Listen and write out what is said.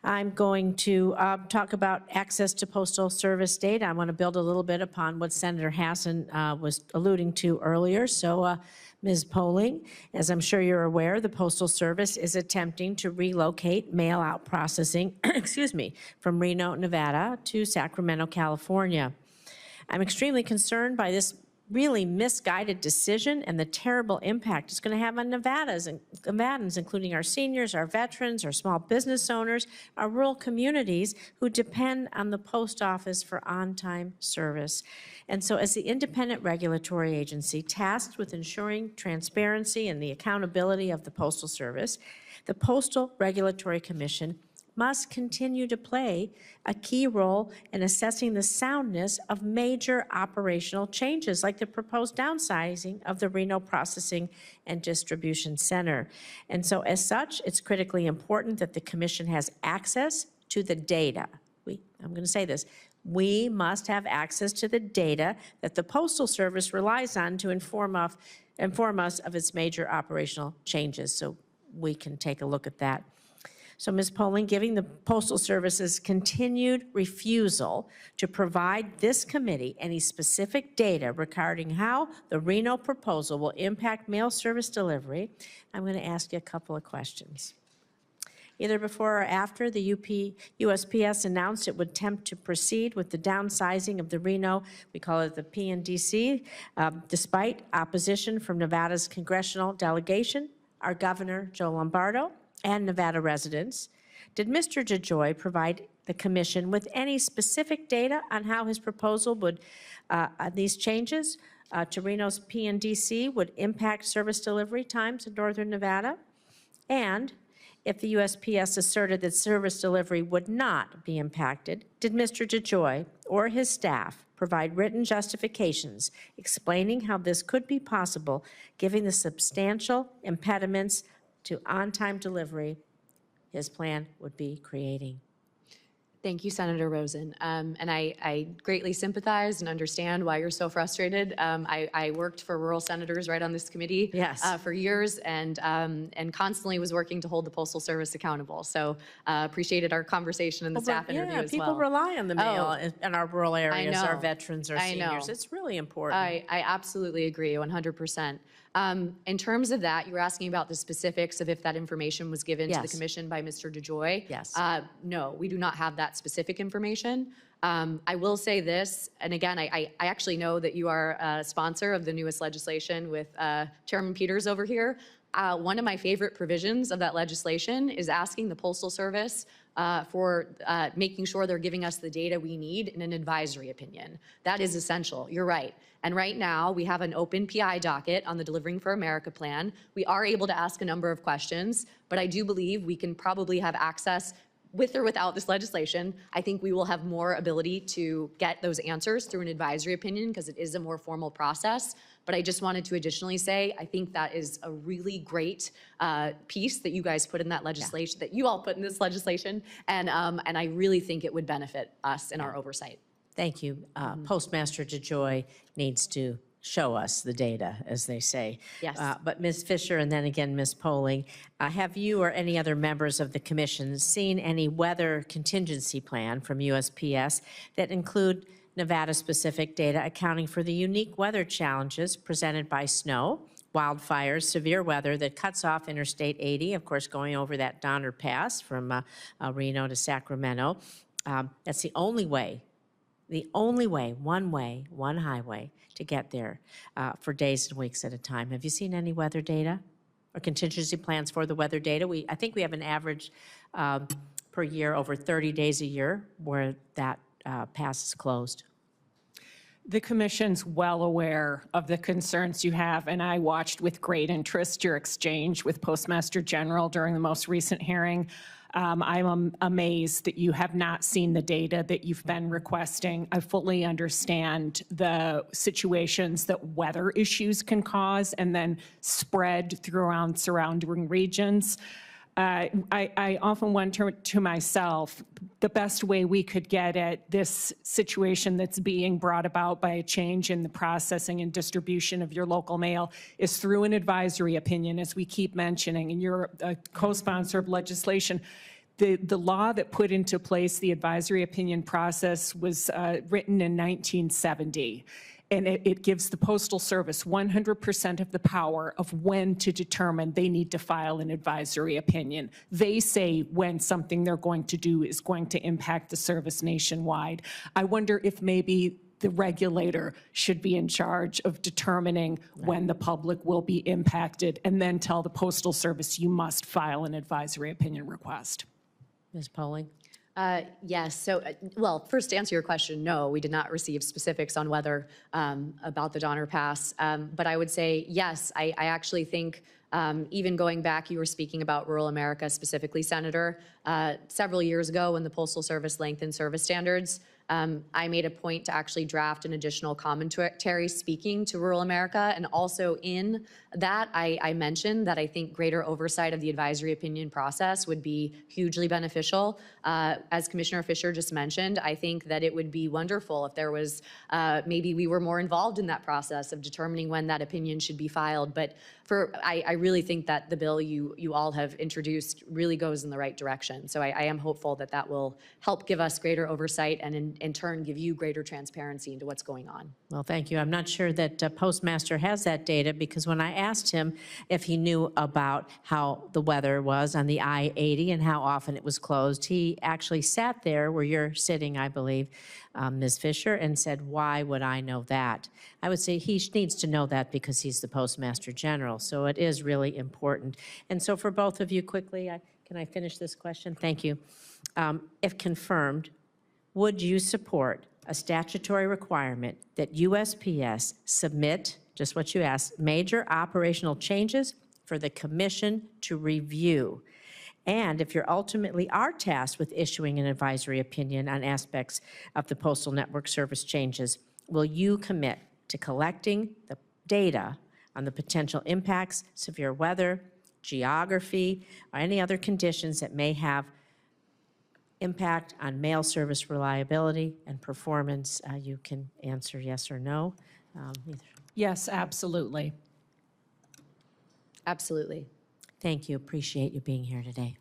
I'm going to talk about access to Postal Service data. I want to build a little bit upon what Senator Hassan was alluding to earlier. So, Ms. Poling, as I'm sure you're aware, the Postal Service is attempting to relocate mail-out processing, excuse me, from Reno, Nevada to Sacramento, California. I'm extremely concerned by this really misguided decision and the terrible impact it's going to have on Nevadans, including our seniors, our veterans, our small business owners, our rural communities who depend on the post office for on-time service. And so as the independent regulatory agency tasked with ensuring transparency and the accountability of the Postal Service, the Postal Regulatory Commission must continue to play a key role in assessing the soundness of major operational changes, like the proposed downsizing of the Reno Processing and Distribution Center. And so as such, it's critically important that the Commission has access to the data. I'm going to say this. We must have access to the data that the Postal Service relies on to inform us of its major operational changes. So we can take a look at that. So, Ms. Poling, giving the Postal Service's continued refusal to provide this committee any specific data regarding how the Reno proposal will impact mail service delivery, I'm going to ask you a couple of questions. Either before or after the USPS announced it would attempt to proceed with the downsizing of the Reno, we call it the PNDC, despite opposition from Nevada's congressional delegation, our Governor, Joe Lombardo, and Nevada residents, did Mr. DeJoy provide the Commission with any specific data on how his proposal would, these changes to Reno's PNDC would impact service delivery times in northern Nevada? And if the USPS asserted that service delivery would not be impacted, did Mr. DeJoy or his staff provide written justifications explaining how this could be possible, given the substantial impediments to on-time delivery his plan would be creating? Thank you, Senator Rosen. And I greatly sympathize and understand why you're so frustrated. I worked for rural senators right on this committee for years and constantly was working to hold the Postal Service accountable. So appreciated our conversation in the staff interview as well. People rely on the mail in our rural areas, our veterans, our seniors. It's really important. I absolutely agree, 100%. In terms of that, you were asking about the specifics of if that information was given to the Commission by Mr. DeJoy. Yes. No, we do not have that specific information. I will say this, and again, I actually know that you are a sponsor of the newest legislation with Chairman Peters over here. One of my favorite provisions of that legislation is asking the Postal Service for making sure they're giving us the data we need in an advisory opinion. That is essential. You're right. And right now, we have an open PI docket on the Delivering for America plan. We are able to ask a number of questions, but I do believe we can probably have access with or without this legislation. I think we will have more ability to get those answers through an advisory opinion because it is a more formal process. But I just wanted to additionally say, I think that is a really great piece that you guys put in that legislation, that you all put in this legislation. And I really think it would benefit us in our oversight. Thank you. Postmaster DeJoy needs to show us the data, as they say. Yes. But Ms. Fisher and then again Ms. Poling, have you or any other members of the Commission seen any weather contingency plan from USPS that include Nevada-specific data accounting for the unique weather challenges presented by snow, wildfires, severe weather that cuts off Interstate 80, of course, going over that Donner Pass from Reno to Sacramento? That's the only way, one highway to get there for days and weeks at a time. Have you seen any weather data or contingency plans for the weather data? I think we have an average per year over 30 days a year where that pass is closed. The Commission's well aware of the concerns you have, and I watched with great interest your exchange with Postmaster General during the most recent hearing. I'm amazed that you have not seen the data that you've been requesting. I fully understand the situations that weather issues can cause and then spread throughout surrounding regions. I often wonder to myself, the best way we could get at this situation that's being brought about by a change in the processing and distribution of your local mail is through an advisory opinion, as we keep mentioning, and you're a co-sponsor of legislation. The law that put into place the advisory opinion process was written in 1970. And it gives the Postal Service 100% of the power of when to determine they need to file an advisory opinion. They say when something they're going to do is going to impact the service nationwide. I wonder if maybe the regulator should be in charge of determining when the public will be impacted and then tell the Postal Service you must file an advisory opinion request. Ms. Poling? Yes. So, well, first to answer your question, no, we did not receive specifics on whether about the Donner Pass. But I would say yes. I actually think even going back, you were speaking about rural America specifically, Senator. Several years ago, when the Postal Service lengthened service standards, I made a point to actually draft an additional commentary speaking to rural America. And also in that, I mentioned that I think greater oversight of the advisory opinion process would be hugely beneficial. As Commissioner Fisher just mentioned, I think that it would be wonderful if there was, maybe we were more involved in that process of determining when that opinion should be filed. But I really think that the bill you all have introduced really goes in the right direction. So I am hopeful that that will help give us greater oversight and in turn give you greater transparency into what's going on. Well, thank you. I'm not sure that Postmaster has that data, because when I asked him if he knew about how the weather was on the I-80 and how often it was closed, he actually sat there where you're sitting, I believe, Ms. Fisher, and said, why would I know that? I would say he needs to know that because he's the Postmaster General, so it is really important. And so for both of you, quickly, can I finish this question? Thank you. If confirmed, would you support a statutory requirement that USPS submit, just what you asked, major operational changes for the Commission to review? And if you ultimately are tasked with issuing an advisory opinion on aspects of the Postal Network service changes, will you commit to collecting the data on the potential impacts, severe weather, geography, or any other conditions that may have impact on mail service reliability and performance? You can answer yes or no. Yes, absolutely. Absolutely. Thank you. Appreciate you being here today.